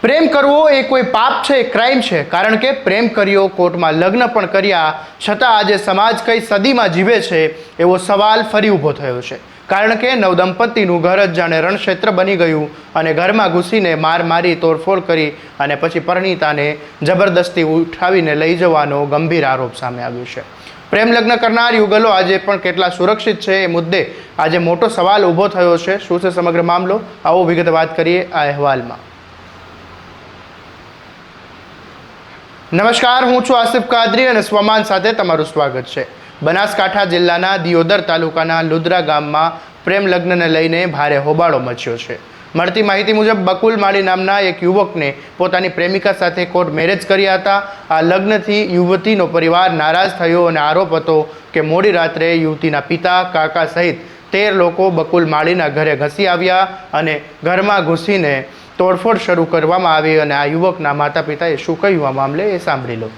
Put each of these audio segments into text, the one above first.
प्रेम करवो ए कोई पाप है, क्राइम है? कारण के प्रेम कर्यो, कोर्ट में लग्न पण कर्या छतां आज समाज कई सदी में जीवे छे एवो सवाल फरी ऊभो थयो छे। कारण के नवदंपतीनुं घर ज जाणे रणक्षेत्र बनी गयुं अने घरमां घुसीने मार मारी तोड़फोड़ करी अने पछी परिणीताने जबरदस्ती उठावीने लई जवानो गंभीर आरोप सामे आव्यो छे। प्रेम लग्न करनार युगलो आज पण केटला सुरक्षित है, ए मुद्दे आज मोटो सवाल ऊभो थयो छे। शुं छे समग्र मामलो, आवो विगते वात करीए आ अहेवालमां। नमस्कार, हूँ छुं आसिफ कादरी और स्वमान साथे तमारुं स्वागत है। बनासकांठा जिल्लाना दियोदर तालुकाना लुद्रा गाममां प्रेम लग्नने लईने भारे होबाळो मच्यो छे। मळती माहिती मुजब बकुल माळी नामना एक युवकने पोतानी प्रेमिका साथे कोर्ट मेरेज कर्या हता। आ लग्नथी युवतीनो परिवार नाराज थयो अने आरोप हतो के मोडी रात्रे युवतीना पिता, काका सहित 13 लोको बकुल माळीना घरे घसी आव्या अने घरमां घुसीने तोड़फोड़ शुरू करवामां आवी अने आ युवकना माता पिताए शुं कह्युं आ मामले ए सांभळी लो।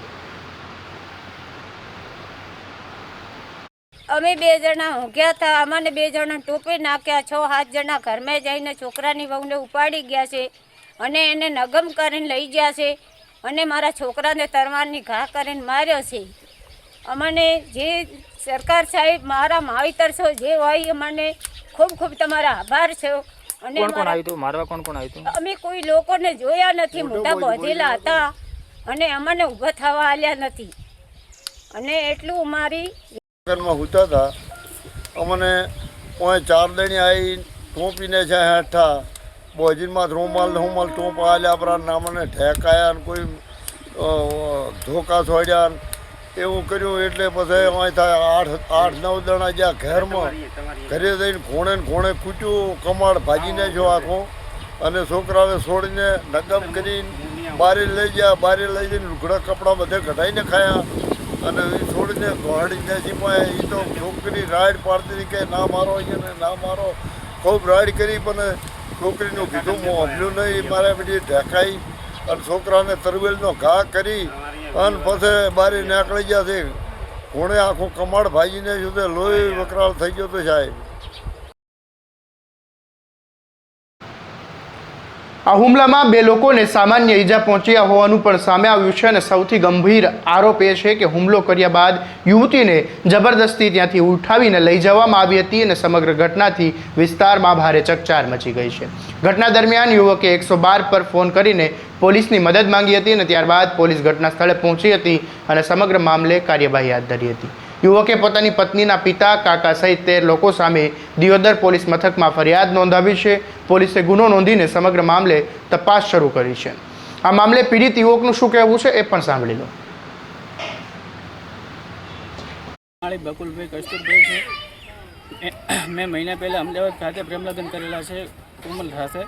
अमे 2 जना ऊँघ्या था, अमने 2 जना टोपी नाख्या। 6-7 जना घर में जाइने छोकरानी वहूने उपाड़ी गया छे अने एने नगम करीने लई गया छे अने मारा छोकराने तरवारनी घा करीने मार्यो छे। अमने जे सरकार साहेब मारा मावितर छो जे होय अमने खूब खूब तमारा आभार छे। कोण आव्युं तो मारवा? कोण आव्युं तो? अमे कोई लोकोने जोया नथी, मोटा बांधेला हता अने अमने ऊभा थवा आल्या नथी अने एटલું मारी में होता था। अमने 4 दणी आई टोपीने छे हेठा बोजीन में रूमाल टोप आल्या पर नामने ठेकाया कोई धोका छोड्या एवं कर्યું એટલે પછી અહીં થાય 8-9 દણા જ્યાં ઘરમાં ઘરે જઈને ખૂણે કૂટ્યું, કમાડ ભાજીને જો આખો અને છોકરાને છોડીને નગમ કરીને બારે લઈ ગયા। બારે લઈ જઈને લુગડા કપડાં બધે કઢાઈને ખાયા અને છોડીને ઘોડીને જીપાય। એ તો છોકરી રાઈડ પાડતી કે ના મારો એને ના મારો, ખૂબ રાઈડ કરી પણ છોકરીનું કીધું હું હમલું નહીં, મારા બધી ઢેકાઈ અને છોકરાને તરવેલનો ઘા કરી અને પછી બારી નીકળી ગયા છે। કોણે આખું કમાડ ભાજીને સુધી લોહી વકરાળ થઈ ગયો તો સાહેબ। आ हुमलामां 2 लोकोने सामान्य ईजा पहोंची होवानुं पण सामे आव्युं छे अने सौथी गंभीर आरोप ए छे के हुमलो कर्या बाद युवतीने जबरदस्ती त्यांथी उठावीने लई जवामां आवी हती अने समग्र घटनाथी विस्तारमां भारे चकचार मची गई छे। घटना दरमियान युवके 112 पर फोन करीने पोलीसनी मदद मांगी हती अने त्यारबाद पोलीस घटना स्थळे पहोंची हती अने समग्र मामले कार्यवाही हाथ धरी हती। युवके पोतानी पत्नीना पिता, काका सहित 13 लोको सामे दियोदर पोलीस मथकमां फरियाद नोंधावी छे। पोलीसे गुनो नोंधीने समग्र मामले तपास शरू करी छे। आ मामले पीड़ित युवकनुं शुं कहेवुं छे ए पण सांभळी लो। बकुलभाई कस्तूरभाई छे। मैं महीना पहला अमदावाद खाते प्रेम लग्न करेला छे कोमल साथे।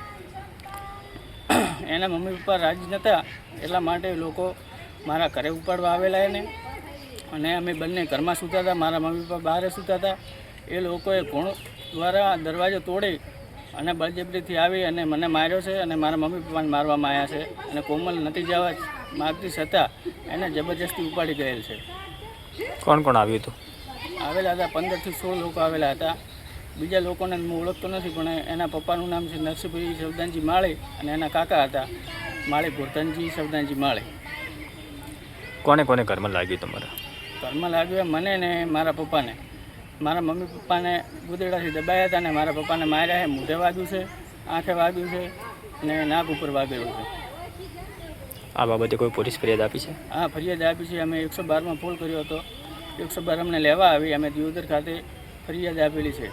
एना मम्मी पप्पा राजी नता એટલા માટે લોકો મારા ઘરે ઉપાડવા આવેલા એને અને અમે બંને ઘરમાં સૂતા હતા। મારા મમ્મી પપ્પા બહાર સૂતા હતા। એ લોકોએ ઘોણ દ્વારા દરવાજો તોડી અને બળજબરીથી આવી અને મને માર્યો છે અને મારા મમ્મી પપ્પાને મારવામાં આવ્યા છે અને કોમલ નથી જવા માગતી છતાં એને જબરજસ્તી ઉપાડી ગયેલ છે। કોણ કોણ આવ્યું હતું? આવેલા હતા 15 થી 16 લોકો આવેલા હતા। બીજા લોકોને હું ઓળખતો નથી પણ એના પપ્પાનું નામ છે નરસિંહભાઈ શબ્દાનજી માળી અને એના કાકા હતા માળી ગોરધનજી શબ્દાનજી માળી। કોને કોને ઘરમાં લાગ્યું તમારા? ઘરમાં લાગ્યું મને ને મારા પપ્પાને। મારા મમ્મી પપ્પાને ગુદેડાથી દબાયા હતા અને મારા પપ્પાને માર્યા છે। મોઢે વાગ્યું છે, આંખે વાગ્યું છે અને નાક ઉપર વાગેલું છે। આ બાબતે કોઈ પોલીસ ફરિયાદ આપી છે? હા, ફરિયાદ આપી છે। અમે 112માં ફોન કર્યો હતો। 112 અમને લેવા આવી। અમે દિયોદર ખાતે ફરિયાદ આપેલી છે।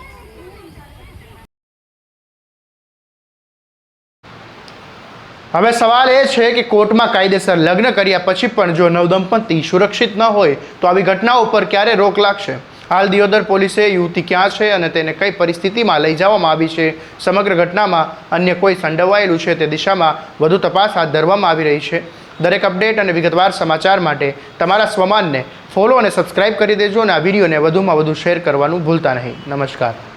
હવે સવાલ એ છે કે કોર્ટમાં કાયદેસર લગ્ન કર્યા પછી પણ જો નવદંપતિ સુરક્ષિત ન હોય તો આવી ઘટનાઓ પર ક્યારે રોક લાગશે? હાલ દિયોદર પોલીસે યુવતી ક્યાં છે અને તેને કઈ પરિસ્થિતિમાં લઈ જવામાં આવી છે, સમગ્ર ઘટનામાં અન્ય કોઈ સંડોવાયેલું છે તે દિશામાં વધુ તપાસ હાથ ધરવામાં આવી રહી છે। દરેક અપડેટ અને વિગતવાર સમાચાર માટે તમારા સ્વમાનને ફોલો અને સબસ્ક્રાઇબ કરી દેજો અને આ વિડીયોને વધુમાં વધુ શેર કરવાનું ભૂલતા નહીં। નમસ્કાર।